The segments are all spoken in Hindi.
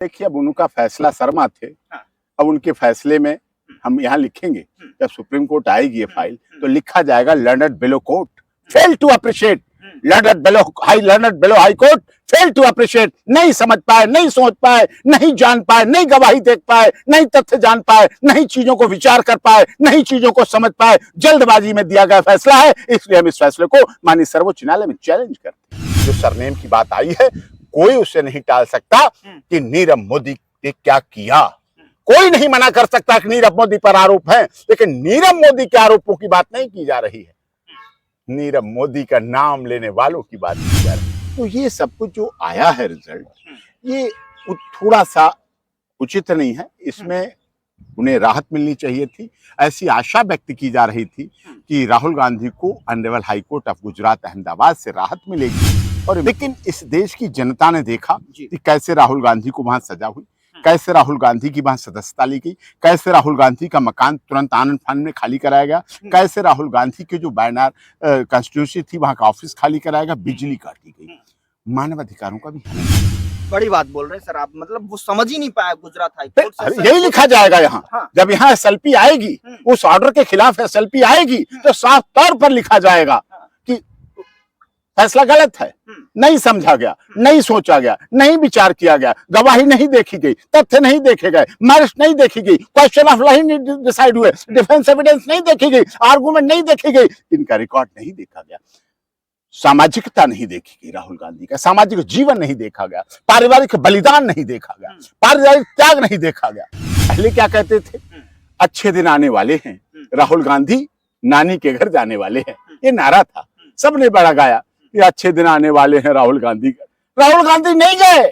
देखिए, अब उनका फैसला शर्मा थे। हाँ। अब उनके फैसले में हम यहाँ लिखेंगे, जब सुप्रीम कोर्ट आएगी ये फाइल तो लिखा जाएगा learned below court fail to appreciate, learned below high court fail to appreciate. नहीं समझ पाए, नहीं सोच पाए, नहीं जान पाए, नहीं गवाही देख पाए, नहीं तथ्य जान पाए, नहीं चीजों को विचार कर पाए, नहीं चीजों को समझ पाए। जल्दबाजी में दिया गया फैसला है, इसलिए हम इस फैसले को माननीय सर्वोच्च न्यायालय में चैलेंज करते हैं। जो सरनेम की बात आई है, कोई उसे नहीं टाल सकता कि नीरव मोदी ने क्या किया। कोई नहीं मना कर सकता कि नीरव मोदी पर आरोप है, लेकिन नीरव मोदी के आरोपों की बात नहीं की जा रही है, नीरव मोदी का नाम लेने वालों की बात की जा रही है। तो ये सब कुछ जो आया है रिजल्ट, ये थोड़ा सा उचित नहीं है। इसमें उन्हें राहत मिलनी चाहिए थी। ऐसी आशा व्यक्त की जा रही थी कि राहुल गांधी को honourable high court of Gujarat Ahmedabad से राहत मिलेगी, और लेकिन इस देश की जनता ने देखा कि कैसे राहुल गांधी को वहां सजा हुई, कैसे राहुल गांधी की वहां सदस्यता ली गई, कैसे राहुल गांधी का मकान तुरंत आनंद फानंद में खाली कराया गया, कैसे राहुल गांधी के जो बैनर कॉन्स्टिट्यूंसी थी वहां का ऑफिस खाली कराया गया, बिजली काटी गई। मानवाधिकारों का भी बड़ी बात बोल रहे हैं सर आप, मतलब वो समझ ही नहीं पाया गुजरात हाई कोर्ट से। यही लिखा जाएगा यहाँ। हाँ। जब यहाँ एसएलपी आएगी, उस ऑर्डर के खिलाफ एसएलपी आएगी, तो साफ तौर पर लिखा जाएगा कि फैसला गलत है, नहीं समझा गया, नहीं सोचा गया, नहीं विचार किया गया, गवाही नहीं देखी गई, तथ्य नहीं देखे गए, मेरिट नहीं देखी गई, क्वेश्चन ऑफ लॉ नहीं डिसाइड हुए, डिफेंस एविडेंस नहीं देखी गई, आर्गुमेंट नहीं देखी गई, इनका रिकॉर्ड नहीं देखा गया, सामाजिकता नहीं देखी गई, राहुल गांधी का सामाजिक जीवन नहीं देखा गया, पारिवारिक बलिदान नहीं देखा गया, पारिवारिक त्याग नहीं देखा गया। पहले क्या कहते थे, अच्छे दिन आने वाले हैं, राहुल गांधी नानी के घर जाने वाले हैं, ये नारा था, सबने बड़ा गाया, ये अच्छे दिन आने वाले हैं राहुल गांधी का। राहुल गांधी नहीं गए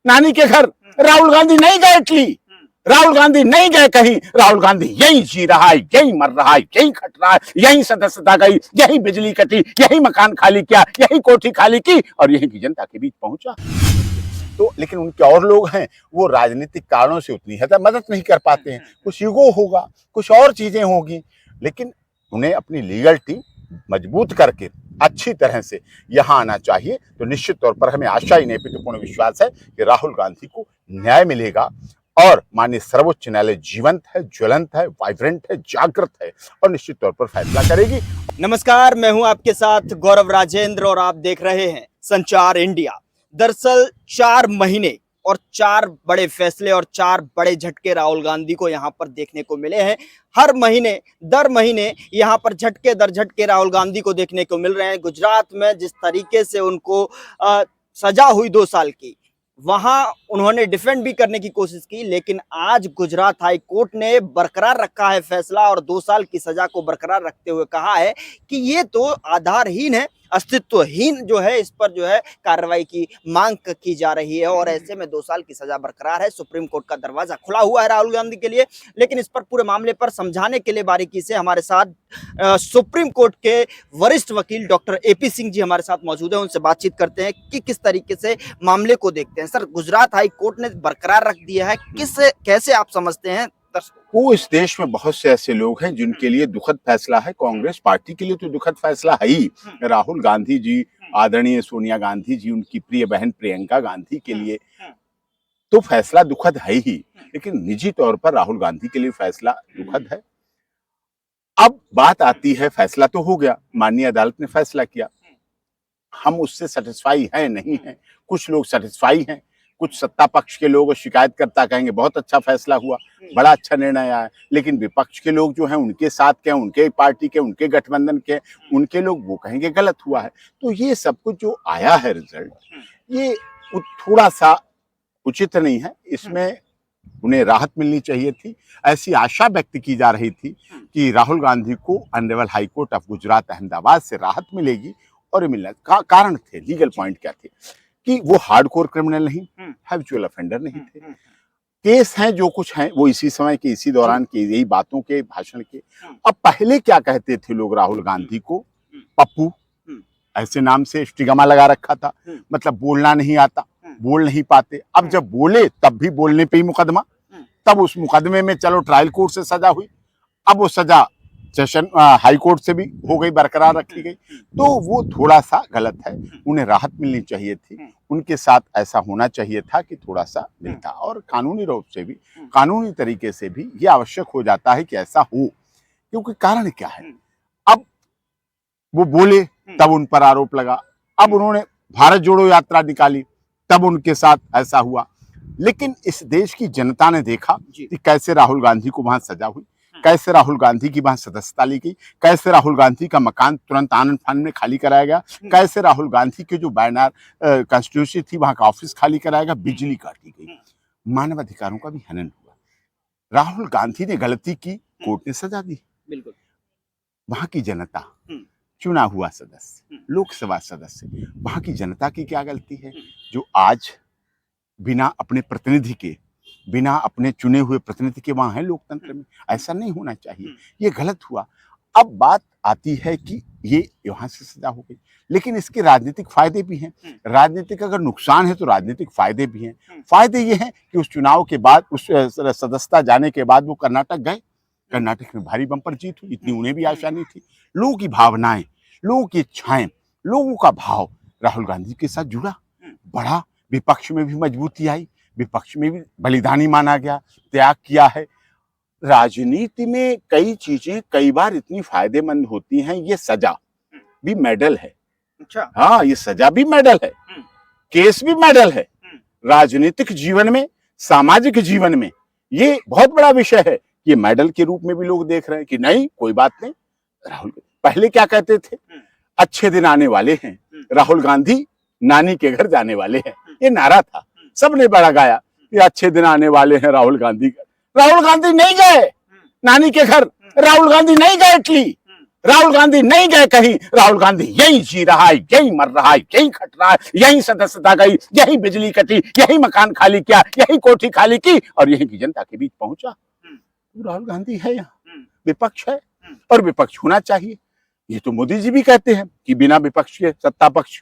नानी के घर, राहुल गांधी नहीं गए इटली, राहुल गांधी नहीं गए कहीं, राहुल गांधी यही जी रहा है, यही मर रहा है, यही खट रहा है, यही सदस्यता गई, यही बिजली कटी, यही मकान खाली किया, यही कोठी खाली की, और यही की जनता के बीच पहुंचा। तो लेकिन उनके और लोग हैं, वो राजनीतिक कारणों से उतनी हद मदद नहीं कर पाते हैं, कुछ ईगो होगा, कुछ और चीजें होगी, लेकिन उन्हें अपनी लीगल टीम मजबूत करके अच्छी तरह से यहाँ आना चाहिए। तो निश्चित तौर पर हमें आशा ही नहीं अपितु पूर्ण विश्वास है कि राहुल गांधी को न्याय मिलेगा, और माननीय सर्वोच्च न्यायालय जीवंत है, ज्वलंत है, वाइब्रेंट है, जागृत है, और निश्चित तौर पर फैसला करेगी। नमस्कार, मैं हूं आपके साथ गौरव राजेंद्र और आप देख रहे हैं संचार इंडिया। दरअसल 4 महीने और 4 बड़े फैसले और 4 बड़े झटके राहुल गांधी को यहाँ पर देखने को मिले हैं। हर महीने दर महीने यहाँ पर झटके दर झटके राहुल गांधी को देखने को मिल रहे हैं। गुजरात में जिस तरीके से उनको सजा हुई 2 साल की, वहां उन्होंने डिफेंड भी करने की कोशिश की, लेकिन आज गुजरात हाई कोर्ट ने बरकरार रखा है फैसला और 2 साल की सजा को बरकरार रखते हुए कहा है कि ये तो आधारहीन है, अस्तित्वहीन जो है, इस पर जो है कार्रवाई की मांग की जा रही है, और ऐसे में 2 साल की सजा बरकरार है। सुप्रीम कोर्ट का दरवाजा खुला हुआ है राहुल गांधी के लिए, लेकिन इस पर पूरे मामले पर समझाने के लिए बारीकी से हमारे साथ सुप्रीम कोर्ट के वरिष्ठ वकील डॉक्टर एपी सिंह जी हमारे साथ मौजूद है। उनसे बातचीत करते हैं कि किस तरीके से मामले को देखते हैं। सर, गुजरात हाई कोर्ट ने बरकरार रख दिया है, कैसे आप समझते हैं? वो इस देश में बहुत से ऐसे लोग हैं जिनके लिए दुखद फैसला है। कांग्रेस पार्टी के लिए तो दुखद फैसला है ही। राहुल गांधी जी, आदरणीय सोनिया गांधी जी, उनकी प्रिय बहन प्रियंका गांधी के लिए तो फैसला दुखद है ही, लेकिन निजी तौर पर राहुल गांधी के लिए फैसला दुखद है। अब बात आती है, फैसला तो हो गया, माननीय अदालत ने फैसला किया, हम उससे सेटिस्फाई है नहीं है। कुछ लोग सेटिस्फाई हैं, कुछ सत्ता पक्ष के लोग शिकायतकर्ता कहेंगे बहुत अच्छा फैसला हुआ, बड़ा अच्छा निर्णय आया, लेकिन विपक्ष के लोग जो हैं, उनके साथ के, उनके पार्टी के, उनके गठबंधन के, उनके लोग वो कहेंगे गलत हुआ है। तो ये सब कुछ जो आया है रिजल्ट, ये थोड़ा सा उचित नहीं है। इसमें उन्हें राहत मिलनी चाहिए थी। ऐसी आशा व्यक्त की जा रही थी कि राहुल गांधी को honourable high court of Gujarat Ahmedabad से राहत मिलेगी, और मिलने का कारण थे, लीगल पॉइंट क्या थे कि वो हार्डकोर क्रिमिनल नहीं, हैबिचुअल ऑफेंडर नहीं थे। केस हैं जो कुछ हैं वो इसी समय के, इसी दौरान के, यही बातों के, भाषण के। अब पहले क्या कहते थे लोग राहुल गांधी को, पप्पू, ऐसे नाम से स्टिग्मा लगा रखा था, मतलब बोलना नहीं आता, बोल नहीं पाते। अब जब बोले तब भी बोलने पे ही मुकदमा, तब उस मुकदमे में चलो ट्रायल कोर्ट से सजा हुई, अब वो सजा सेशन हाई कोर्ट से भी हो गई, बरकरार रखी गई, तो वो थोड़ा सा गलत है। उन्हें राहत मिलनी चाहिए थी, उनके साथ ऐसा होना चाहिए था कि थोड़ा सा मिलता, और कानूनी रूप से भी, कानूनी तरीके से भी ये आवश्यक हो जाता है कि ऐसा हो। क्योंकि कारण क्या है, अब वो बोले तब उन पर आरोप लगा, अब उन्होंने भारत जोड़ो यात्रा निकाली तब उनके साथ ऐसा हुआ। लेकिन इस देश की जनता ने देखा कि कैसे राहुल गांधी को वहां सजा हुई, कैसे राहुल गांधी की वहां सदस्यता ली गई, कैसे राहुल गांधी का मकान तुरंत आनंद फानंद में खाली कराया गया, कैसे राहुल गांधी के जो बैनर कॉन्स्टिट्यूंसी थी वहां का ऑफिस खाली कराया गया, बिजली काटी गई, मानवाधिकारों का भी हनन हुआ। राहुल गांधी ने गलती की, कोर्ट ने सजा दी। बिल्कुल। वहां की जनता, चुना हुआ सदस्य, लोकसभा सदस्य, वहां की जनता की क्या गलती है जो आज बिना अपने प्रतिनिधि के, बिना अपने चुने हुए प्रतिनिधि के वहां है लोकतंत्र में? ऐसा नहीं होना चाहिए, ये गलत हुआ। अब बात आती है कि ये वहां से सजा हो गई, लेकिन इसके राजनीतिक फायदे भी हैं। राजनीतिक अगर नुकसान है तो राजनीतिक फायदे भी हैं। फायदे ये हैं कि उस चुनाव के बाद, उस सदस्यता जाने के बाद वो कर्नाटक गए, कर्नाटक में भारी बंपर जीत हुई, इतनी उन्हें भी आशा नहीं थी। लोगों की भावनाएं, लोगों की इच्छाएं, लोगों का भाव राहुल गांधी के साथ जुड़ा, बढ़ा, विपक्ष में भी मजबूती आई, विपक्ष में भी बलिदानी माना गया, त्याग किया है। राजनीति में कई चीजें कई बार इतनी फायदेमंद होती हैं, ये सजा भी मेडल है। अच्छा। हाँ, ये सजा भी मेडल है, केस भी मेडल है। राजनीतिक जीवन में, सामाजिक जीवन में ये बहुत बड़ा विषय है। ये मेडल के रूप में भी लोग देख रहे हैं कि नहीं, कोई बात नहीं। राहुल पहले क्या कहते थे, अच्छे दिन आने वाले हैं, राहुल गांधी नानी के घर जाने वाले हैं, ये नारा था, सबने बड़ा गाया कि अच्छे दिन आने वाले हैं राहुल गांधी। राहुल गांधी नहीं गए नानी के घर, राहुल गांधी नहीं गए इटली, राहुल गांधी नहीं गए कहीं। राहुल गांधी यही जी रहा है, यही मर रहा है, यही खट रहा है, यही सदस्यता गई, यही बिजली कटी, यही मकान खाली किया, यही कोठी खाली की, और यही की जनता के बीच पहुंचा। राहुल गांधी है यहाँ, विपक्ष है, और विपक्ष होना चाहिए। ये तो मोदी जी भी कहते हैं कि बिना विपक्ष के सत्ता पक्ष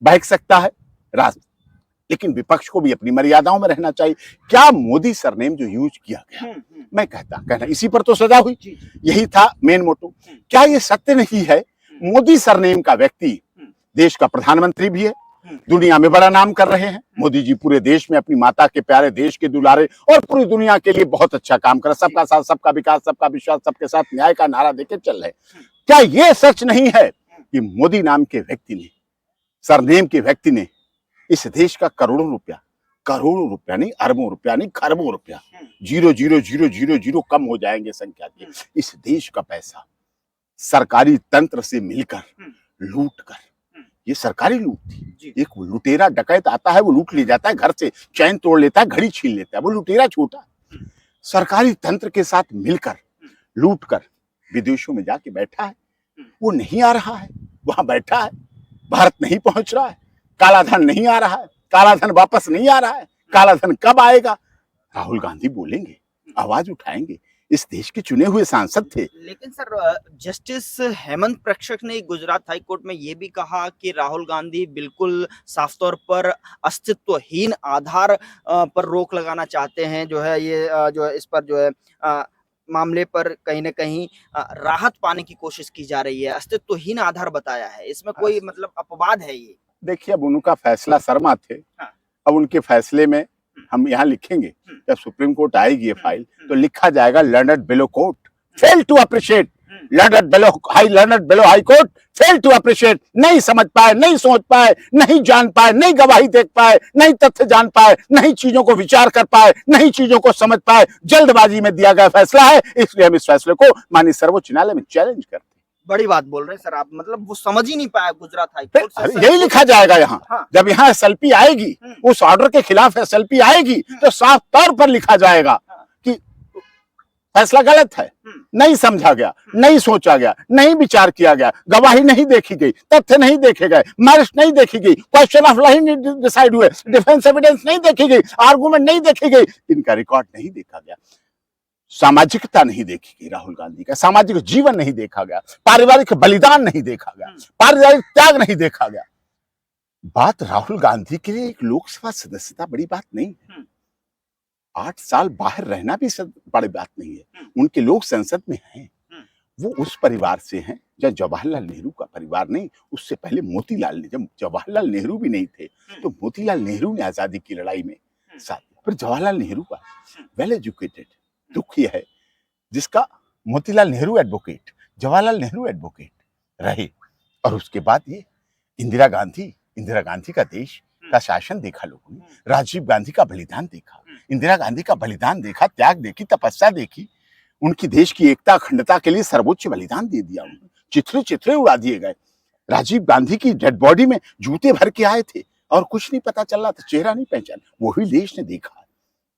बहक सकता है राज, लेकिन विपक्ष को भी अपनी मर्यादाओं में रहना चाहिए। क्या मोदी सरनेम जो यूज किया गया, मैं कहना इसी पर तो सजा हुई, यही था मेन मोटो। क्या ये सत्य नहीं है, मोदी सरनेम का व्यक्ति देश का प्रधानमंत्री भी है, दुनिया में बड़ा नाम कर रहे हैं मोदी जी, पूरे देश में अपनी माता के प्यारे, देश के दुलारे, और पूरी दुनिया के लिए बहुत अच्छा काम कर, सबका साथ, सबका विकास, सबका विश्वास, सबके साथ न्याय का नारा देके चल रहे। क्या ये सच नहीं है कि मोदी नाम के व्यक्ति ने, सरनेम के व्यक्ति ने इस देश का करोड़ों रुपया नहीं, अरबों रुपया नहीं, खरबों रुपया, 0.0000 कम हो जाएंगे संख्या के, इस देश का पैसा सरकारी तंत्र से मिलकर लूट कर, ये सरकारी लूट थी। एक लुटेरा डकैत आता है, वो लूट ले जाता है घर से, चैन तोड़ लेता है, घड़ी छीन लेता है, वो लुटेरा छोटा। सरकारी तंत्र के साथ मिलकर लूट कर विदेशों में जाके बैठा है, वो नहीं आ रहा है, वहां बैठा है, भारत नहीं पहुंच रहा है, काला धन नहीं आ रहा है, काला धन वापस नहीं आ रहा है, काला धन कब आएगा? राहुल गांधी बोलेंगे, आवाज उठाएंगे, इस देश के चुने हुए सांसद थे। लेकिन सर, जस्टिस हेमंत प्रक्षक ने गुजरात हाई कोर्ट में ये भी कहा कि राहुल गांधी बिल्कुल साफ तौर पर अस्तित्वहीन आधार पर रोक लगाना चाहते हैं, जो है ये जो है इस पर जो है मामले पर कहीं ना कहीं राहत पाने की कोशिश की जा रही है, अस्तित्वहीन आधार बताया है, इसमें कोई मतलब अपवाद है? ये देखिए, अब उनका फैसला शर्मा थे, अब उनके फैसले में हम यहाँ लिखेंगे, जब सुप्रीम कोर्ट आएगी ये फाइल, तो लिखा जाएगा learned below court fail to appreciate, learned below high court fail to appreciate, नहीं समझ पाए, नहीं सोच पाए, नहीं जान पाए, नहीं गवाही देख पाए, नहीं तथ्य जान पाए, नहीं चीजों को विचार कर पाए, नहीं चीजों को समझ पाए, जल्दबाजी में दिया गया फैसला है, इसलिए हम इस फैसले को माननीय सर्वोच्च न्यायालय में चैलेंज करते हैं। बड़ी बात बोल रहे हैं सर आप, मतलब वो समझ ही नहीं पाया गुजरात हाई कोर्ट से। यही लिखा जाएगा यहाँ। हाँ। जब यहाँ एसएलपी आएगी, उस ऑर्डर के खिलाफ एसएलपी आएगी, तो साफ तौर पर लिखा जाएगा कि फैसला गलत है, नहीं समझा गया, नहीं सोचा गया, नहीं विचार किया गया, गवाही नहीं देखी गई, तथ्य नहीं देखे गए, मेरिट नहीं देखी गई, क्वेश्चन ऑफ लॉ नहीं डिसाइड हुए, डिफेंस एविडेंस नहीं देखी गई, आर्गुमेंट नहीं देखी गई, इनका रिकॉर्ड नहीं देखा गया, सामाजिकता नहीं देखी गई, राहुल गांधी का सामाजिक जीवन नहीं देखा गया, पारिवारिक बलिदान नहीं देखा गया, पारिवारिक त्याग नहीं देखा गया। बात राहुल गांधी के लिए एक लोकसभा सदस्यता बड़ी बात नहीं है, 8 साल बाहर रहना भी बड़ी बात नहीं है, उनके लोग संसद में हैं, वो उस परिवार से हैं या जवाहरलाल नेहरू का परिवार नहीं, उससे पहले मोतीलाल ने, जब जवाहरलाल नेहरू भी नहीं थे तो मोतीलाल नेहरू ने आजादी की लड़ाई में साथ दिया। पर जवाहरलाल नेहरू का वेल एजुकेटेड, दुख यह है जिसका मोतीलाल नेहरू एडवोकेट, जवाहरलाल नेहरू एडवोकेट रहे, और उसके बाद ये इंदिरा गांधी का देश का शासन देखा लोगों ने, राजीव गांधी का बलिदान देखा, इंदिरा गांधी का बलिदान देखा, त्याग देखी, तपस्या देखी, उनकी देश की एकता अखंडता के लिए सर्वोच्च बलिदान दे दिया उन्होंने, चिथड़े चिथड़े उड़ा दिए गए। राजीव गांधी की डेड बॉडी में जूते भर के आए थे और कुछ नहीं पता चल रहा था, चेहरा नहीं पहचान, वही देश ने देखा है,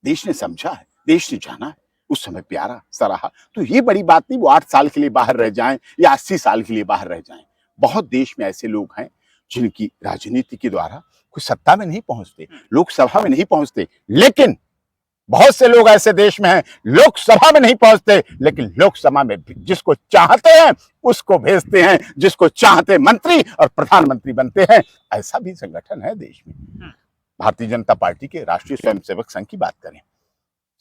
देश ने समझा है, देश ने जाना है, उस समय प्यारा सराहा। तो ये बड़ी बात नहीं वो 8 साल के लिए बाहर रह जाएं या 80 साल के लिए बाहर रह जाएं। बहुत देश में ऐसे लोग हैं जिनकी राजनीति के द्वारा कोई सत्ता में नहीं पहुंचते, लोकसभा में नहीं पहुंचते, लेकिन बहुत से लोग ऐसे देश में हैं लोकसभा में नहीं पहुंचते, लेकिन लोकसभा में जिसको चाहते हैं उसको भेजते हैं, जिसको चाहते मंत्री और प्रधानमंत्री बनते हैं। ऐसा भी संगठन है देश में। भारतीय जनता पार्टी के राष्ट्रीय स्वयंसेवक संघ की बात करें,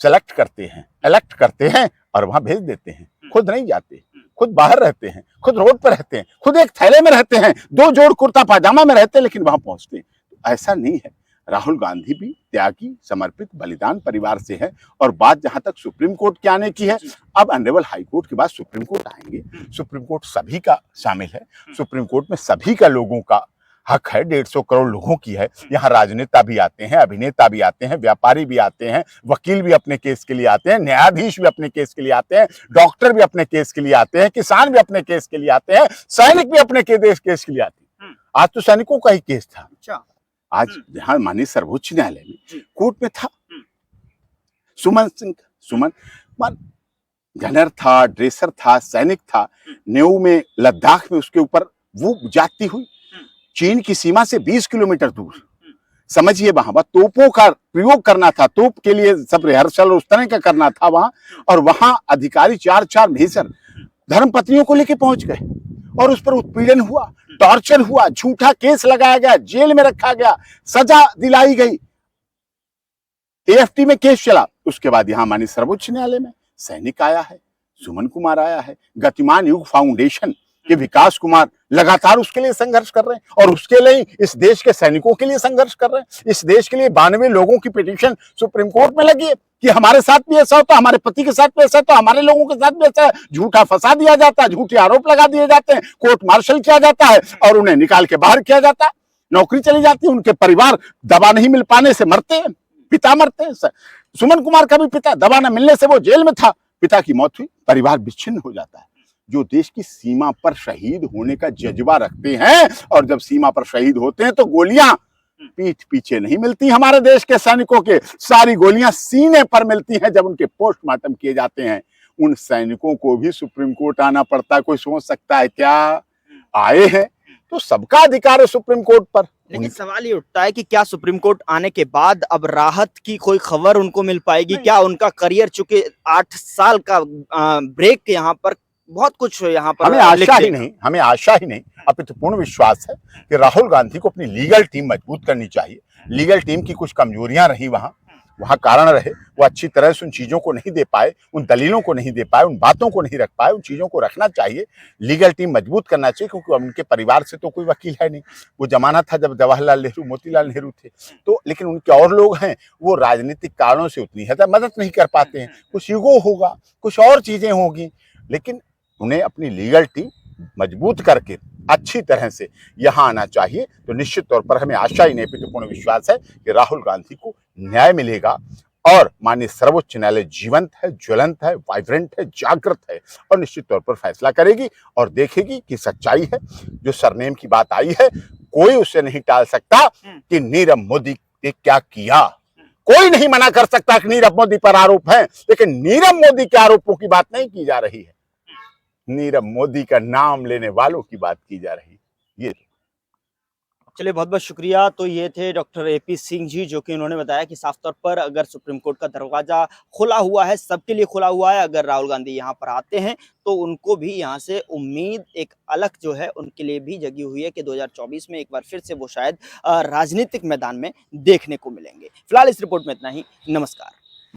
सेलेक्ट करते हैं, इलेक्ट करते हैं और वहां भेज देते हैं, खुद नहीं जाते, खुद बाहर रहते हैं, खुद रोड पर रहते हैं, खुद एक थैले में रहते हैं, 2 जोड़ कुर्ता पायजामा में रहते हैं, लेकिन वहां पहुंचते हैं। तो ऐसा नहीं है। राहुल गांधी भी त्यागी, समर्पित, बलिदान परिवार से है। और बात जहां तक सुप्रीम कोर्ट के आने की है, अब ऑनरेबल हाई कोर्ट के बाद सुप्रीम कोर्ट आएंगे। सुप्रीम कोर्ट सभी का शामिल है, सुप्रीम कोर्ट में सभी का लोगों का हक है, 150 करोड़ लोगों की है। यहाँ राजनेता भी आते हैं, अभिनेता भी आते हैं, व्यापारी भी आते हैं, वकील भी अपने केस के लिए आते हैं, न्यायाधीश भी अपने केस के लिए आते हैं, डॉक्टर भी अपने केस के लिए आते हैं, किसान भी अपने केस के लिए आते हैं, सैनिक भी अपने केस के लिए आते हैं। आज तो सैनिकों का ही केस था। अच्छा, आज यहाँ माननीय सर्वोच्च न्यायालय में कोर्ट में था सुमन गनर था, ड्रेसर था, सैनिक था, नेऊ में, लद्दाख में उसके ऊपर वो जाती हुई चीन की सीमा से 20 किलोमीटर दूर, समझिए वहां तोपों का प्रयोग करना था, तोप के लिए सब रिहर्सल उस तरह का करना था वहां, और वहां अधिकारी 4 मेजर धर्मपत्नियों को लेके पहुंच गए और उस पर उत्पीड़न हुआ, टॉर्चर हुआ, झूठा केस लगाया गया, जेल में रखा गया, सजा दिलाई गई, एएफटी में केस चला। उसके बाद यहां माननीय सर्वोच्च न्यायालय में सैनिक आया है, सुमन कुमार आया है, गतिमान युग फाउंडेशन के विकास कुमार लगातार उसके लिए संघर्ष कर रहे हैं, और उसके लिए इस देश के सैनिकों के लिए संघर्ष कर रहे हैं। इस देश के लिए 92 लोगों की पिटीशन सुप्रीम कोर्ट में लगी है कि हमारे साथ भी ऐसा होता, हमारे पति के साथ भी ऐसा होता, हमारे लोगों के साथ भी ऐसा है, झूठा फंसा दिया जाता है, झूठे आरोप लगा दिए जाते हैं, कोर्ट मार्शल किया जाता है और उन्हें निकाल के बाहर किया जाता है, नौकरी चली जाती है, उनके परिवार दवा नहीं मिल पाने से मरते हैं, पिता मरते हैं। सुमन कुमार का भी पिता दवा न मिलने से वो जेल में था, पिता की मौत हुई, परिवार विच्छिन्न हो जाता है। जो देश की सीमा पर शहीद होने का जज्बा रखते हैं, और जब सीमा पर शहीद होते हैं तो गोलियां पीठ पीछे नहीं मिलती हमारे देश के सैनिकों के, सारी गोलियां सीने पर मिलती हैं जब उनके पोस्टमार्टम किए जाते हैं। उन सैनिकों को भी सुप्रीम कोर्ट आना पड़ता है। कोई सोच सकता है क्या आए हैं? तो सबका अधिकार है सुप्रीम कोर्ट पर। लेकिन सवाल ये उठता है कि क्या सुप्रीम कोर्ट आने के बाद अब राहत की कोई खबर उनको मिल पाएगी? क्या उनका करियर, चूंकि 8 साल का ब्रेक, यहाँ पर बहुत कुछ यहाँ पर हमें आशा ही नहीं अपितु पूर्ण विश्वास है कि राहुल गांधी को अपनी लीगल टीम मजबूत करनी चाहिए। लीगल टीम की कुछ कमजोरियां रही, वहां कारण रहे, वो अच्छी तरह से उन चीजों को नहीं दे पाए, उन दलीलों को नहीं दे पाए, उन बातों को नहीं रख पाए, उन चीजों को रखना चाहिए। लीगल टीम मजबूत करना चाहिए, क्योंकि उनके परिवार से तो कोई वकील है नहीं। वो जमाना था जब जवाहरलाल नेहरू, मोतीलाल नेहरू थे, तो लेकिन उनके और लोग हैं, वो राजनीतिक कारणों से उतनी ज्यादा मदद नहीं कर पाते हैं। कुछ ईगो होगा, कुछ और चीजें होगी, लेकिन उन्हें अपनी लीगल टीम मजबूत करके अच्छी तरह से यहाँ आना चाहिए। तो निश्चित तौर पर हमें आशा ही नहीं अपितु पूर्ण विश्वास है कि राहुल गांधी को न्याय मिलेगा, और माननीय सर्वोच्च न्यायालय जीवंत है, ज्वलंत है, वाइब्रेंट है, जागृत है, और निश्चित तौर पर फैसला करेगी और देखेगी कि सच्चाई है। जो सरनेम की बात आई है, कोई उससे नहीं टाल सकता कि नीरव मोदी ने क्या किया। कोई नहीं मना कर सकता कि नीरव मोदी पर आरोप है, लेकिन नीरव मोदी के आरोपों की बात नहीं की जा रही है, नीरव मोदी का नाम लेने वालों की बात की जा रही है। ये चलिए, बहुत बहुत शुक्रिया। तो ये थे डॉक्टर एपी सिंह जी, जो कि उन्होंने बताया कि साफ तौर पर अगर सुप्रीम कोर्ट का दरवाजा खुला हुआ है, सबके लिए खुला हुआ है, अगर राहुल गांधी यहाँ पर आते हैं तो उनको भी यहाँ से उम्मीद एक अलग जो है उनके लिए भी जगी हुई है कि 2024 में एक बार फिर से वो शायद राजनीतिक मैदान में देखने को मिलेंगे। फिलहाल इस रिपोर्ट में इतना ही। नमस्कार।